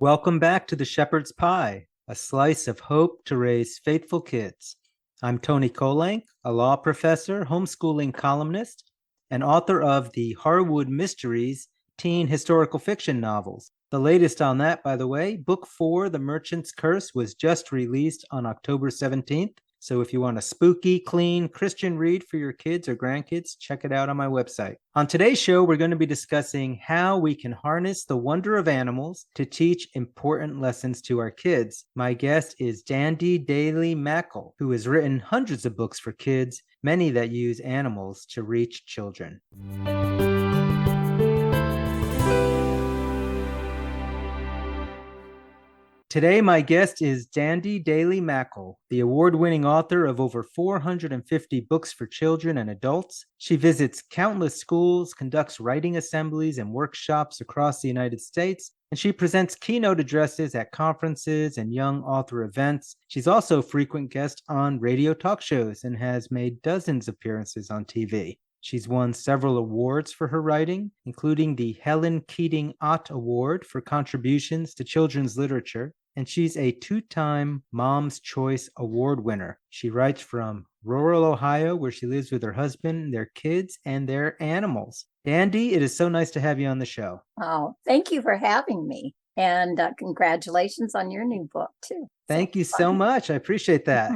Welcome back to the Shepherd's Pie, a slice of hope to raise faithful kids. I'm Tony Kolenc, a law professor, homeschooling columnist, and author of the Harwood Mysteries teen historical fiction novels. The latest on that, by the way, Book 4, The Merchant's Curse, was just released on October 17th. So if you want a spooky, clean Christian read for your kids or grandkids, check it out on my website. On today's show, we're going to be discussing how we can harness the wonder of animals to teach important lessons to our kids. My guest is Dandi Daley MacKall, who has written hundreds of books for kids, many that use animals to reach children. Today, my guest is Dandi Daley MacKall, the award-winning author of over 450 books for children and adults. She visits countless schools, conducts writing assemblies and workshops across the United States, and she presents keynote addresses at conferences and young author events. She's also a frequent guest on radio talk shows and has made dozens of appearances on TV. She's won several awards for her writing, including the Helen Keating Ott Award for contributions to children's literature, and she's a two-time Mom's Choice Award winner. She writes from rural Ohio, where she lives with her husband, their kids, and their animals. Dandi, it is so nice to have you on the show. Oh, thank you for having me. And congratulations on your new book, too. Thank you so much. I appreciate that.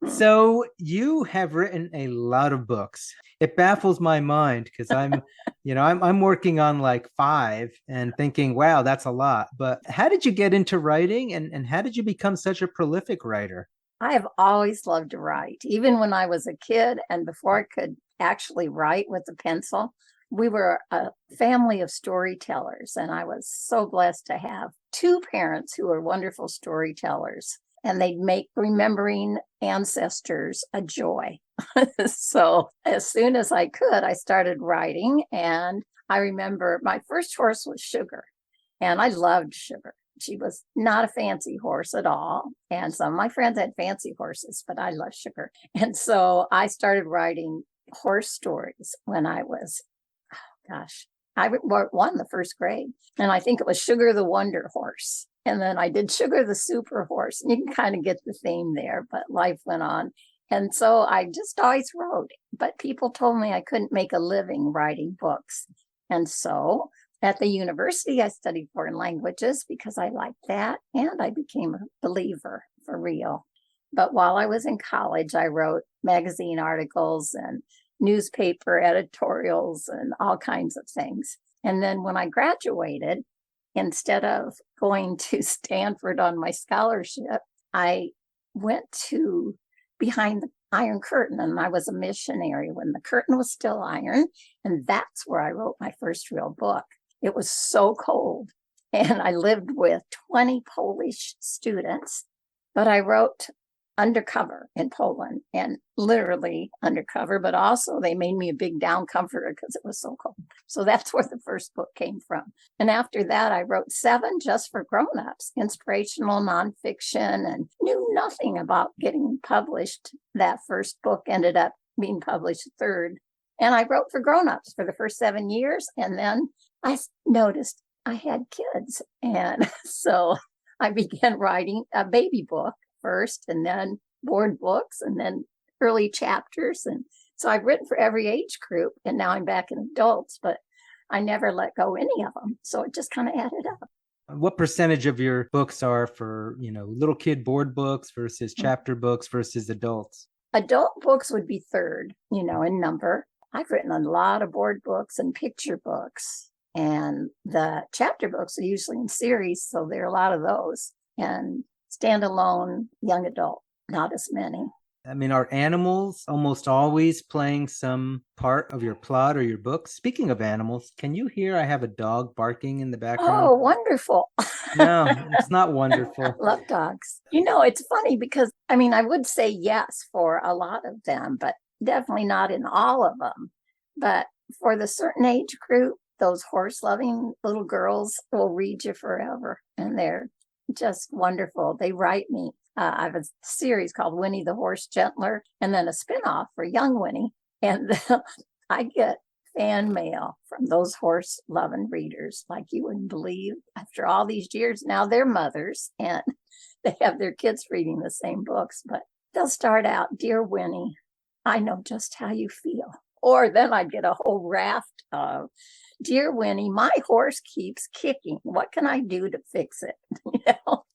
So you have written a lot of books. It baffles my mind because I'm working on like 5 and thinking, wow, that's a lot. But how did you get into writing and how did you become such a prolific writer? I have always loved to write, even when I was a kid and before I could actually write with a pencil. We were a family of storytellers, and I was so blessed to have 2 parents who were wonderful storytellers. And they'd make remembering ancestors a joy. So as soon as I could, I started writing. And I remember my first horse was Sugar. And I loved Sugar. She was not a fancy horse at all. And some of my friends had fancy horses, but I loved Sugar. And so I started writing horse stories when I was, I won the first grade. And I think it was Sugar the Wonder Horse. And then I did Sugar the Super Horse. And you can kind of get the theme there, but life went on. And so I just always wrote. But people told me I couldn't make a living writing books. And so at the university, I studied foreign languages because I liked that. And I became a believer for real. But while I was in college, I wrote magazine articles and newspaper editorials and all kinds of things. And then when I graduated, instead of going to Stanford on my scholarship, I went to behind the Iron Curtain, and I was a missionary when the curtain was still iron. And that's where I wrote my first real book. It was so cold, and I lived with 20 Polish students, but I wrote undercover in Poland, and literally undercover, but also they made me a big down comforter because it was so cold. So that's where the first book came from. And after that, I wrote 7 just for grownups, inspirational nonfiction, and knew nothing about getting published. That first book ended up being published 3rd. And I wrote for grownups for the first 7 years. And then I noticed I had kids. And so I began writing a baby book first, and then board books, and then early chapters. And so I've written for every age group, and now I'm back in adults, but I never let go any of them. So it just kind of added up. What percentage of your books are for, little kid board books versus chapter books versus adults? Adult books would be 3rd, in number. I've written a lot of board books and picture books, and the chapter books are usually in series, so there are a lot of those. And standalone young adult, not as many. I mean, are animals almost always playing some part of your plot or your book? Speaking of animals, can you hear I have a dog barking in the background? Oh, wonderful. No, it's not wonderful. I love dogs. It's funny because, I would say yes for a lot of them, but definitely not in all of them. But for the certain age group, those horse-loving little girls will read you forever, and they're just wonderful. They write me. I have a series called Winnie the Horse Gentler, and then a spinoff for young Winnie. And I get fan mail from those horse loving readers like you wouldn't believe. After all these years, now they're mothers and they have their kids reading the same books, but they'll start out, "Dear Winnie, I know just how you feel." Or then I'd get a whole raft of, "Dear Winnie, my horse keeps kicking. What can I do to fix it?" You know?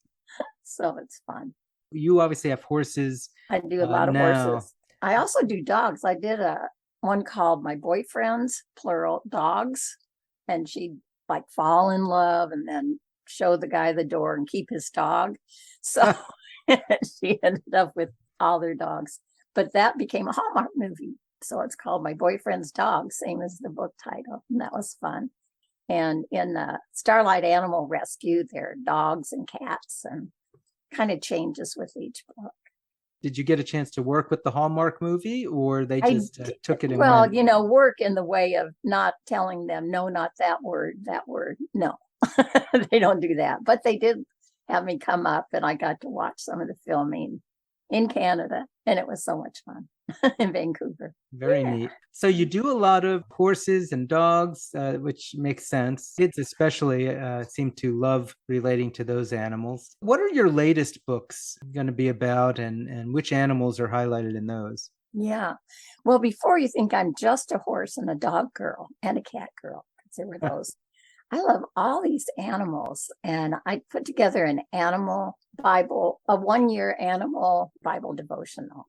So it's fun. You obviously have horses I do a lot of now. horses. I also do dogs. I did one called My Boyfriend's, plural, dogs. And she'd like fall in love and then show the guy the door and keep his dog. So she ended up with all their dogs. But that became a Hallmark movie. So it's called My Boyfriend's Dog, same as the book title. And that was fun. And in Starlight Animal Rescue, there are dogs and cats and kind of changes with each book. Did you get a chance to work with the Hallmark movie, or they just took it and well, went? you know, work in the way of not telling them, no, not that word, no. They don't do that. But they did have me come up and I got to watch some of the filming in Canada, and it was so much fun in Vancouver. Very neat. So you do a lot of horses and dogs, which makes sense. Kids especially seem to love relating to those animals. What are your latest books going to be about, and which animals are highlighted in those? Yeah. Well, before you think I'm just a horse and a dog girl and a cat girl, because there were those, I love all these animals. And I put together an animal Bible, a 1-year animal Bible devotional.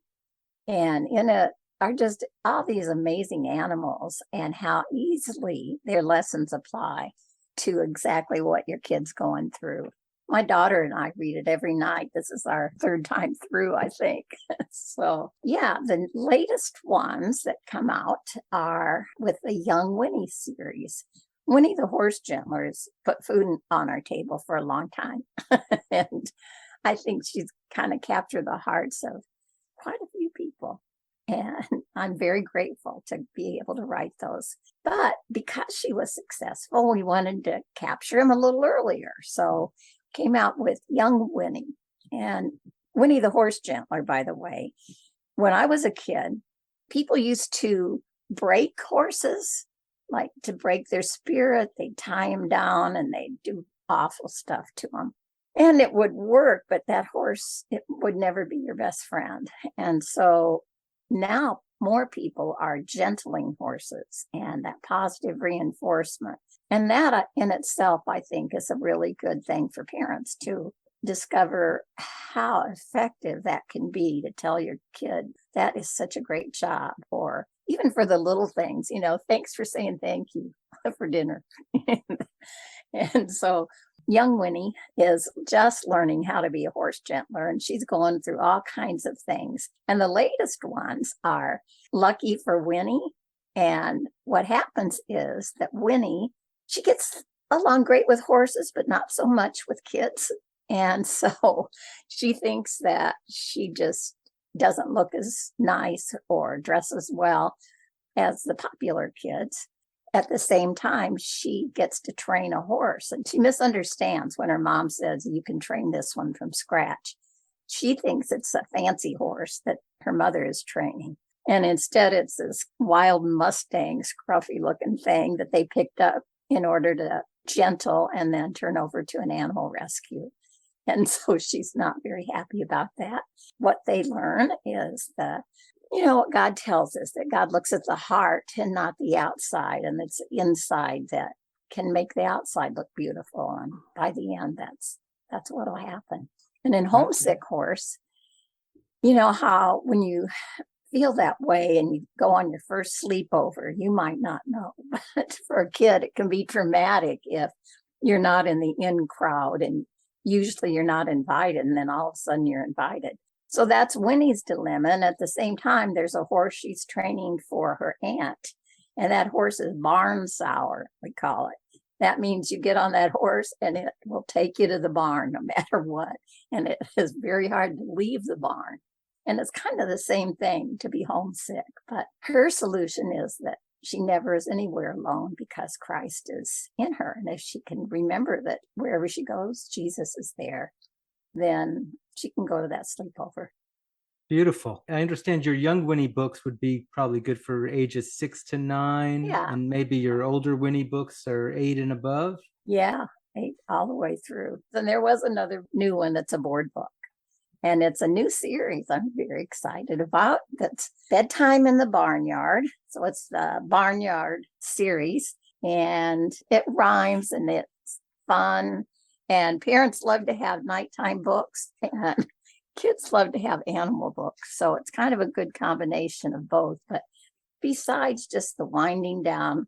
And in it are just all these amazing animals and how easily their lessons apply to exactly what your kid's going through. My daughter and I read it every night. This is our 3rd time through, I think. So, yeah, the latest ones that come out are with the Young Winnie series. Winnie the Horse Gentler has put food on our table for a long time. And I think she's kind of captured the hearts of quite a few people. And I'm very grateful to be able to write those. But because she was successful, we wanted to capture him a little earlier. So came out with Young Winnie. And Winnie the Horse Gentler, by the way, when I was a kid, people used to break horses, like to break their spirit. They'd tie him down and they'd do awful stuff to him. And it would work, but that horse, it would never be your best friend. And so now more people are gentling horses and that positive reinforcement. And that in itself, I think, is a really good thing for parents to discover how effective that can be to tell your kid, that is such a great job. Or even for the little things, you know, thanks for saying thank you for dinner. And so Young Winnie is just learning how to be a horse gentler, and she's going through all kinds of things. And the latest ones are Lucky for Winnie. And what happens is that Winnie, she gets along great with horses, but not so much with kids. And so she thinks that she just doesn't look as nice or dresses well as the popular kids. At the same time, she gets to train a horse, and she misunderstands when her mom says, "You can train this one from scratch." She thinks it's a fancy horse that her mother is training. And instead, it's this wild Mustang, scruffy looking thing that they picked up in order to gentle and then turn over to an animal rescue. And so she's not very happy about that. What they learn is that, you know, what God tells us, that God looks at the heart and not the outside, and it's the inside that can make the outside look beautiful. And by the end, that's what will happen. And in Homesick Horse, you know how when you feel that way and you go on your first sleepover, you might not know, but for a kid, it can be traumatic if you're not in the in crowd, and usually you're not invited, and then all of a sudden you're invited. So that's Winnie's dilemma. And at the same time, there's a horse she's training for her aunt. And that horse is barn sour, we call it. That means you get on that horse and it will take you to the barn no matter what. And it is very hard to leave the barn. And it's kind of the same thing to be homesick. But her solution is that she never is anywhere alone because Christ is in her. And if she can remember that wherever she goes, Jesus is there, then she can go to that sleepover. Beautiful. I understand your young Winnie books would be probably good for ages 6 to 9, Yeah, and maybe your older Winnie books are 8 and above. yeah, all the way through. Then there was another new one that's a board book. And it's a new series I'm very excited about. That's Bedtime in the Barnyard. So it's the Barnyard series, and it rhymes and it's fun. And parents love to have nighttime books, and kids love to have animal books. So it's kind of a good combination of both. But besides just the winding down,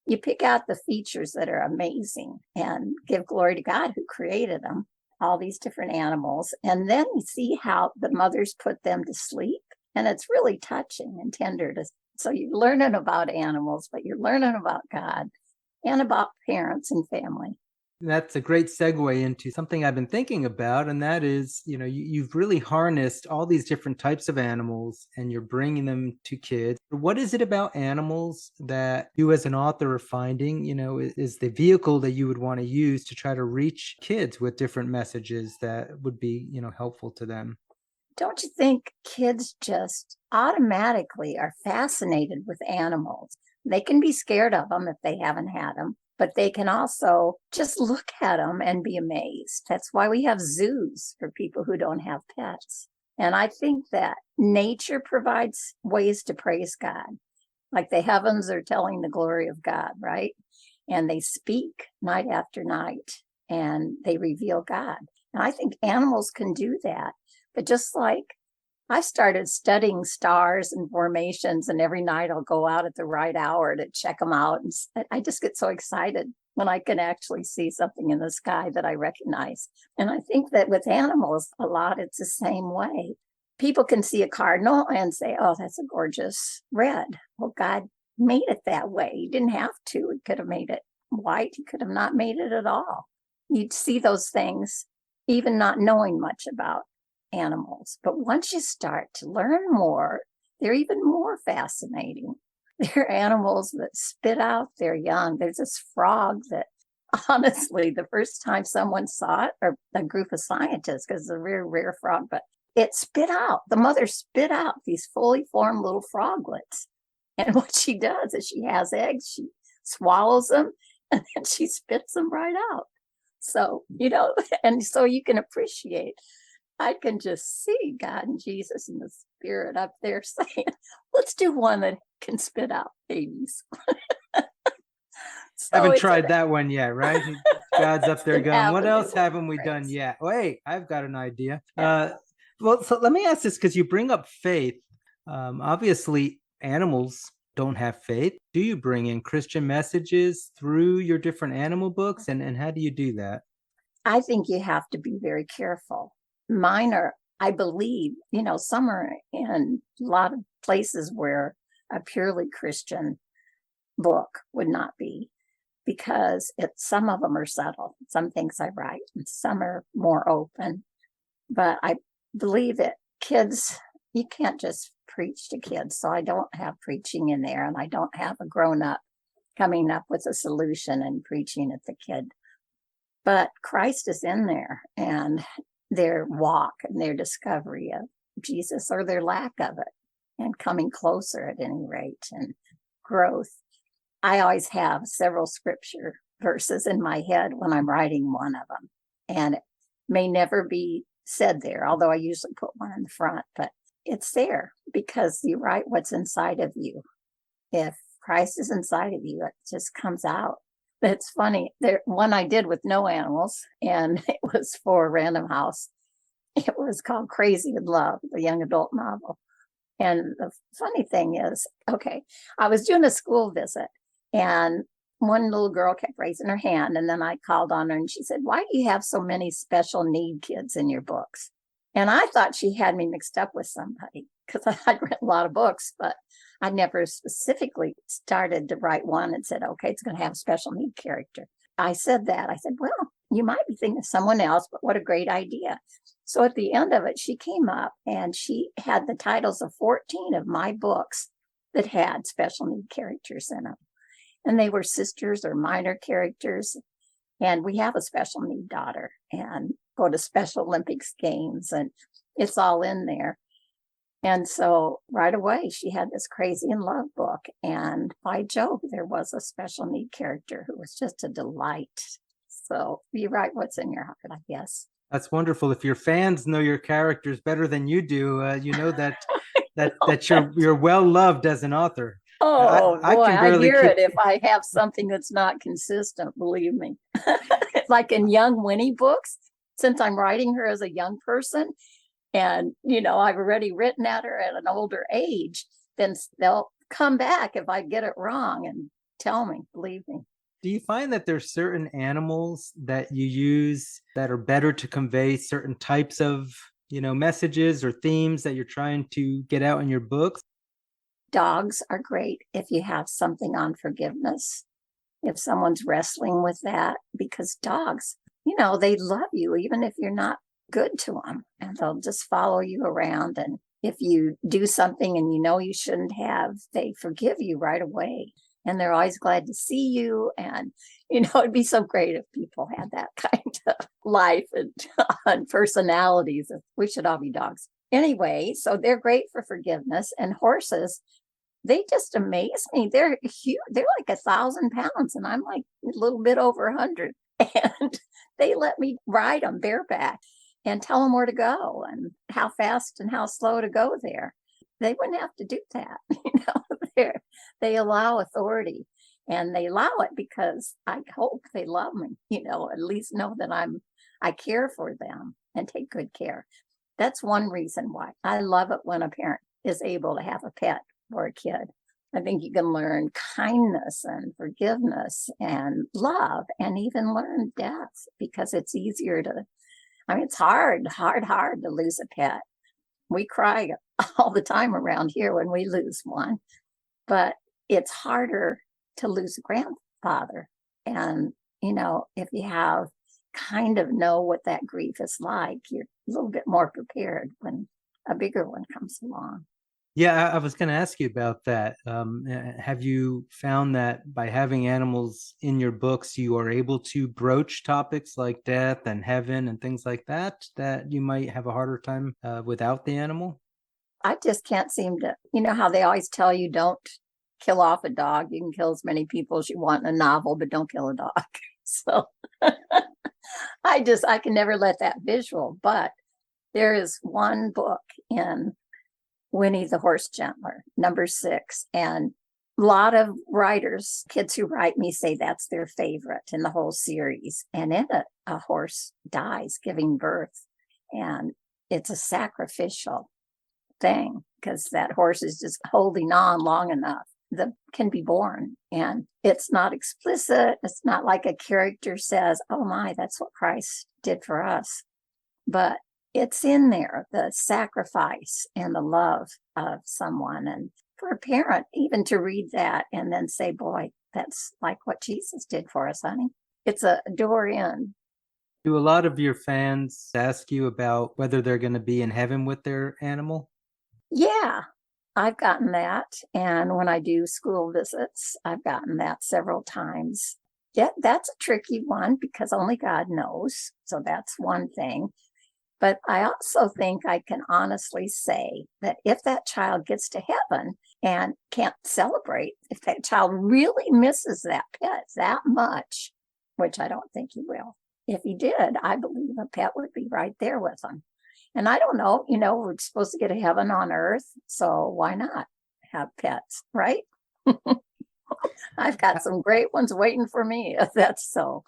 you pick out the features that are amazing and give glory to God who created them, all these different animals. And then you see how the mothers put them to sleep. And it's really touching and tender. So you're learning about animals, but you're learning about God and about parents and family. That's a great segue into something I've been thinking about, and that is, you've really harnessed all these different types of animals and you're bringing them to kids. What is it about animals that you as an author are finding, is the vehicle that you would want to use to try to reach kids with different messages that would be, helpful to them? Don't you think kids just automatically are fascinated with animals? They can be scared of them if they haven't had them, but they can also just look at them and be amazed. That's why we have zoos for people who don't have pets. And I think that nature provides ways to praise God. Like the heavens are telling the glory of God, right? And they speak night after night and they reveal God. And I think animals can do that. But just like I started studying stars and formations, and every night I'll go out at the right hour to check them out. And I just get so excited when I can actually see something in the sky that I recognize. And I think that with animals, a lot, it's the same way. People can see a cardinal and say, oh, that's a gorgeous red. Well, God made it that way. He didn't have to. He could have made it white. He could have not made it at all. You'd see those things, even not knowing much about animals. But once you start to learn more, they're even more fascinating. They're animals that spit out their young. There's this frog that honestly, the first time someone saw it, or a group of scientists, because it's a very rare frog, but it spit out, the mother spit out these fully formed little froglets. And what she does is she has eggs, she swallows them, and then she spits them right out. So, and so you can appreciate, I can just see God and Jesus and the Spirit up there saying, let's do one that can spit out babies. So Haven't tried that one yet, right? God's up there going, what else haven't we done friends. yet? Wait, I've got an idea. Yeah. Well, so let me ask this, because you bring up faith. Obviously, animals don't have faith. Do you bring in Christian messages through your different animal books? And how do you do that? I think you have to be very careful. Mine are, I believe, some are in a lot of places where a purely Christian book would not be, because some of them are subtle. Some things I write, and some are more open. But I believe that kids, you can't just preach to kids. So I don't have preaching in there, and I don't have a grown up coming up with a solution and preaching at the kid. But Christ is in there, and their walk and their discovery of Jesus, or their lack of it, and coming closer at any rate, and growth. I always have several scripture verses in my head when I'm writing one of them, and it may never be said there, although I usually put one in the front, but it's there because you write what's inside of you. If Christ is inside of you, it just comes out. But it's funny, there one I did with no animals, and it was for Random House. It was called Crazy in Love, the young adult novel. And the funny thing is, okay, I was doing a school visit, and one little girl kept raising her hand, and then I called on her, and she said, why do you have so many special need kids in your books? And I thought she had me mixed up with somebody, because I'd read a lot of books, but I never specifically started to write one and said, okay, it's going to have a special need character. I said that. I said, well, you might be thinking of someone else, but what a great idea. So at the end of it, she came up and she had the titles of 14 of my books that had special need characters in them. And they were sisters or minor characters. And we have a special need daughter and go to Special Olympics games, and it's all in there. And so right away, she had this Crazy in Love book. And by Job, there was a special need character who was just a delight. So you write what's in your heart, I guess. That's wonderful. If your fans know your characters better than you do, you know that you're well loved as an author. Oh I boy, can I barely hear keep. it if I have something that's not consistent, believe me. Like in young Winnie books, since I'm writing her as a young person, and I've already written at her at an older age, then they'll come back if I get it wrong and tell me, believe me. Do you find that there's certain animals that you use that are better to convey certain types of, messages or themes that you're trying to get out in your books? Dogs are great if you have something on forgiveness, if someone's wrestling with that, because dogs, they love you even if you're not good to them, and they'll just follow you around. And if you do something and you shouldn't have, they forgive you right away. And they're always glad to see you. And, it'd be so great if people had that kind of life and personalities. We should all be dogs. Anyway, so they're great for forgiveness. And horses, they just amaze me. They're huge. They're like 1,000 pounds, and I'm like a little bit over 100. And they let me ride them bareback and tell them where to go and how fast and how slow to go there. They wouldn't have to do that. They allow authority, and they allow it because I hope they love me, at least know that I care for them and take good care. That's one reason why I love it when a parent is able to have a pet or a kid. I think you can learn kindness and forgiveness and love, and even learn death, because it's easier to, it's hard to lose a pet. We cry all the time around here when we lose one, but it's harder to lose a grandfather. And, if you have kind of know what that grief is like, you're a little bit more prepared when a bigger one comes along. Yeah, I was going to ask you about that. Have you found that by having animals in your books, you are able to broach topics like death and heaven and things like that you might have a harder time without the animal? I just can't seem to, how they always tell you don't kill off a dog. You can kill as many people as you want in a novel, but don't kill a dog. So I can never let that visual. But there is one book in Winnie the Horse Gentler, number 6. And a lot of writers, kids who write me, say that's their favorite in the whole series. And in it, a horse dies giving birth. And it's a sacrificial thing, because that horse is just holding on long enough that can be born. And it's not explicit. It's not like a character says, oh my, that's what Christ did for us. But it's in there, the sacrifice and the love of someone. And for a parent, even to read that and then say, boy, that's like what Jesus did for us, honey. It's a door in. Do a lot of your fans ask you about whether they're going to be in heaven with their animal? Yeah, I've gotten that. And when I do school visits, I've gotten that several times. Yeah, that's a tricky one because only God knows. So that's one thing. But I also think I can honestly say that if that child gets to heaven and can't celebrate, if that child really misses that pet that much, which I don't think he will, if he did, I believe a pet would be right there with him. And I don't know, we're supposed to get a heaven on earth, so why not have pets, right? I've got some great ones waiting for me, if that's so.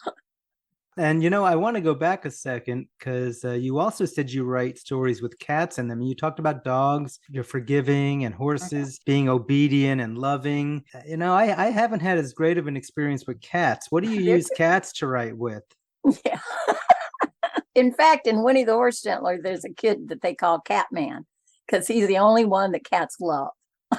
And I want to go back a second because you also said you write stories with cats in them. You talked about dogs, you're forgiving, and horses being obedient and loving. I haven't had as great of an experience with cats. What do you use cats to write with? Yeah. In fact, in Winnie the Horse Gentler, there's a kid that they call Catman because he's the only one that cats love,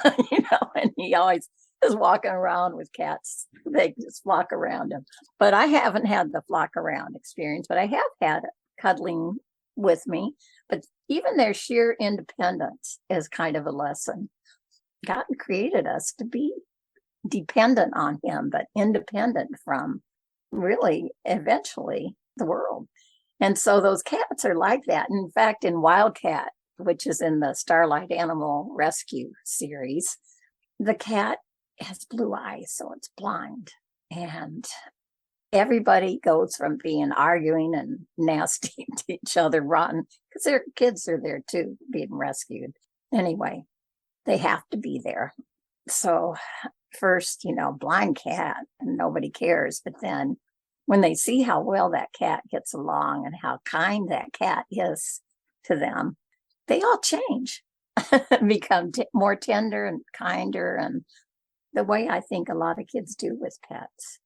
and he always is walking around with cats. They just flock around him. But I haven't had the flock around experience, but I have had cuddling with me. But even their sheer independence is kind of a lesson. God created us to be dependent on him, but independent from really eventually the world. And so those cats are like that. In fact, in Wildcat, which is in the Starlight Animal Rescue series. The cat has blue eyes, so it's blind. And everybody goes from being arguing and nasty to each other, run, because their kids are there too, being rescued. Anyway, they have to be there. So first, blind cat, and nobody cares. But then when they see how well that cat gets along and how kind that cat is to them, they all change, become more tender and kinder, and the way I think a lot of kids do with pets.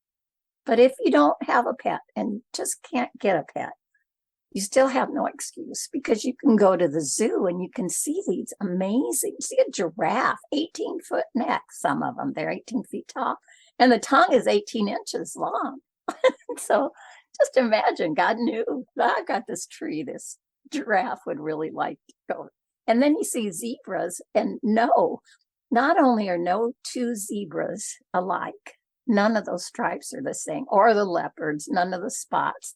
But if you don't have a pet and just can't get a pet, you still have no excuse, because you can go to the zoo and you can see these amazing, see a giraffe, 18-foot neck, some of them, they're 18 feet tall, and the tongue is 18 inches long. So just imagine, God knew, I got this tree, this giraffe would really like to go. And then you see zebras, and no, not only are no two zebras alike, none of those stripes are the same, or the leopards, none of the spots.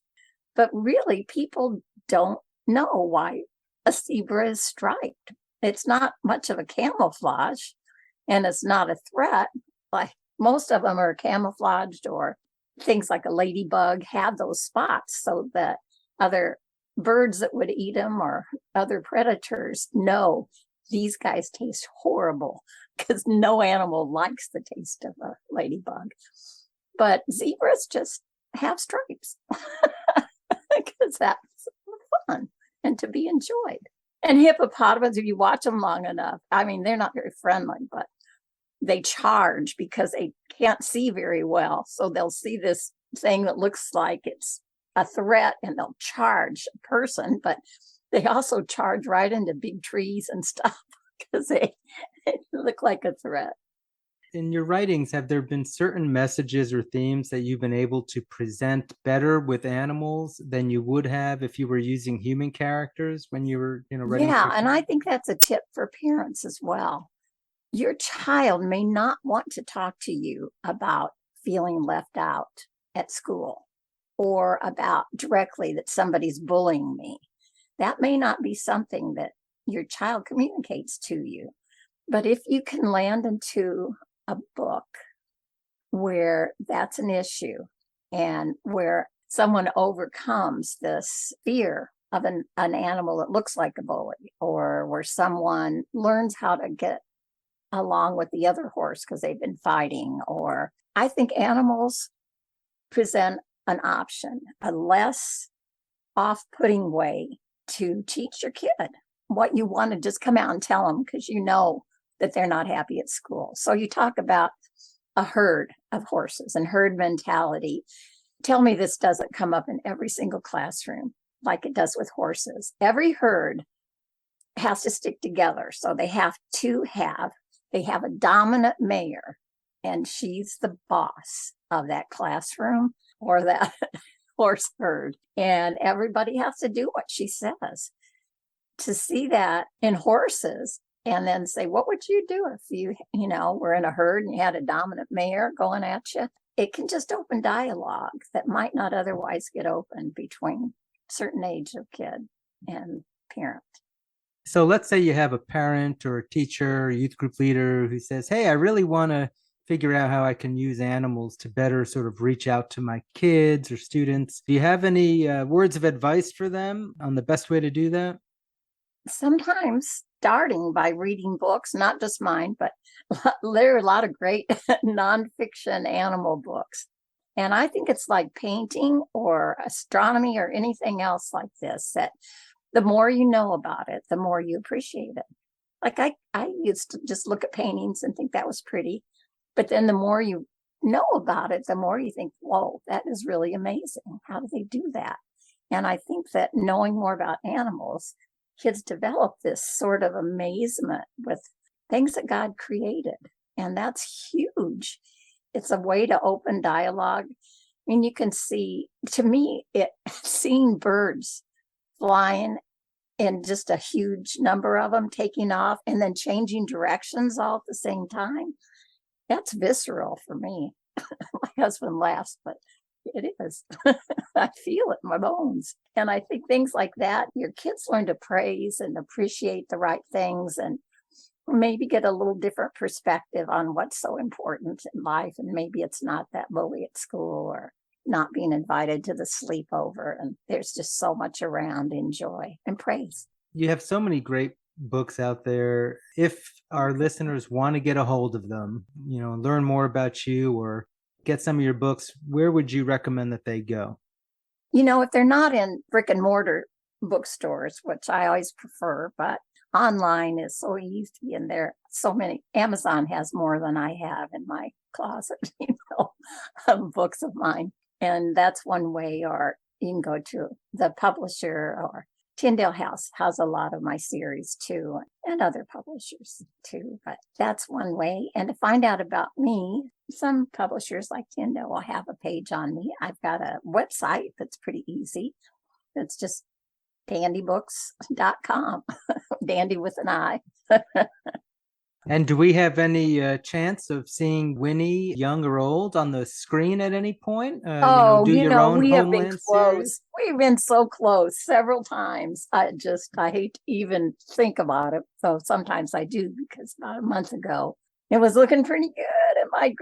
But really, people don't know why a zebra is striped. It's not much of a camouflage, and it's not a threat. Like most of them are camouflaged, or things like a ladybug have those spots so that other birds that would eat them or other predators know these guys taste horrible, because no animal likes the taste of a ladybug. But zebras just have stripes because that's fun and to be enjoyed. And hippopotamus, if you watch them long enough, I mean, they're not very friendly, but they charge because they can't see very well. So they'll see this thing that looks like it's a threat and they'll charge a person, but they also charge right into big trees and stuff because they look like a threat. In your writings, have there been certain messages or themes that you've been able to present better with animals than you would have if you were using human characters when you were, writing? Yeah, and I think that's a tip for parents as well. Your child may not want to talk to you about feeling left out at school, or about directly that somebody's bullying me. That may not be something that your child communicates to you. But if you can land into a book where that's an issue, and where someone overcomes this fear of an animal that looks like a bully, or where someone learns how to get along with the other horse because they've been fighting, or I think animals present an option, a less off-putting way to teach your kid what you want to just come out and tell them, because you know that they're not happy at school. So you talk about a herd of horses and herd mentality. Tell me this doesn't come up in every single classroom like it does with horses. Every herd has to stick together. So they have a dominant mayor, and she's the boss of that classroom or that horse herd. And everybody has to do what she says. To see that in horses, and then say, what would you do if you were in a herd and you had a dominant mayor going at you? It can just open dialogue that might not otherwise get open between certain age of kid and parent. So let's say you have a parent or a teacher, or youth group leader who says, hey, I really want to figure out how I can use animals to better sort of reach out to my kids or students. Do you have any words of advice for them on the best way to do that? Sometimes starting by reading books, not just mine, but there are a lot of great nonfiction animal books. And I think it's like painting or astronomy or anything else like this, that the more you know about it, the more you appreciate it. Like I used to just look at paintings and think that was pretty. But then the more you know about it, the more you think, whoa, that is really amazing. How do they do that? And I think that knowing more about animals, kids develop this sort of amazement with things that God created. And that's huge. It's a way to open dialogue. I mean, you can see, to me, seeing birds flying in just a huge number of them taking off and then changing directions all at the same time. That's visceral for me. My husband laughs, but It is. I feel it in my bones. And I think things like that, your kids learn to praise and appreciate the right things and maybe get a little different perspective on what's so important in life. And maybe it's not that bully at school or not being invited to the sleepover. And there's just so much around enjoy and praise. You have so many great books out there. If our listeners want to get a hold of them, learn more about you or get some of your books, where would you recommend that they go? If they're not in brick and mortar bookstores, which I always prefer, but online is so easy and there so many. Amazon has more than I have in my closet, of books of mine. And that's one way, or you can go to the publisher, or Tyndale House has a lot of my series too, and other publishers too. But that's one way. And to find out about me, some publishers like Tyndale will have a page on me. I've got a website that's pretty easy. It's just dandybooks.com. Dandy with an I. And do we have any chance of seeing Winnie, young or old, on the screen at any point? We have been Homeland close. series? We've been so close several times. I hate to even think about it. So sometimes I do, because about a month ago, it was looking pretty good. And my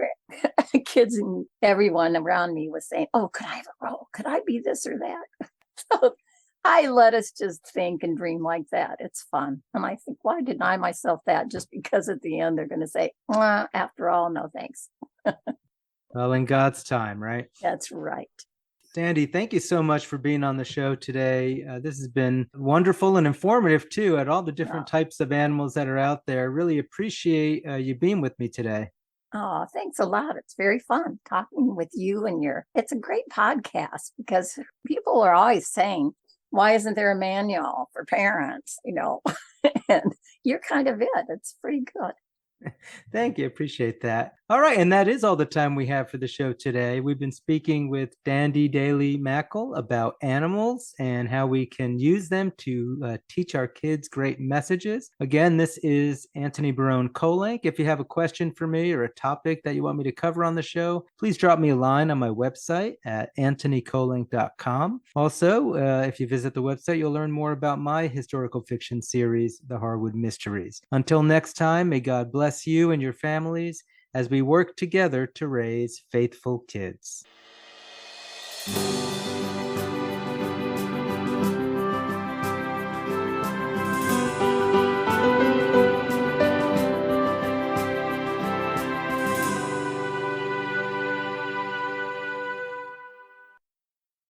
kids and everyone around me was saying, oh, could I have a role? Could I be this or that? So I let us just think and dream like that. It's fun. And I think, why deny myself that just because at the end they're going to say, after all, no thanks. Well, in God's time, right? That's right. Dandi, thank you so much for being on the show today. This has been wonderful and informative too, at all the different types of animals that are out there. Really appreciate you being with me today. Oh, thanks a lot. It's very fun talking with you and it's a great podcast, because people are always saying, why isn't there a manual for parents? And you're kind of it. It's pretty good. Thank you. Appreciate that. All right. And that is all the time we have for the show today. We've been speaking with Dandi Daley MacKall about animals and how we can use them to teach our kids great messages. Again, this is Antony Barone Kolenc. If you have a question for me or a topic that you want me to cover on the show, please drop me a line on my website at antonykolenc.com. Also, if you visit the website, you'll learn more about my historical fiction series, The Harwood Mysteries. Until next time, may God bless you and your families as we work together to raise faithful kids.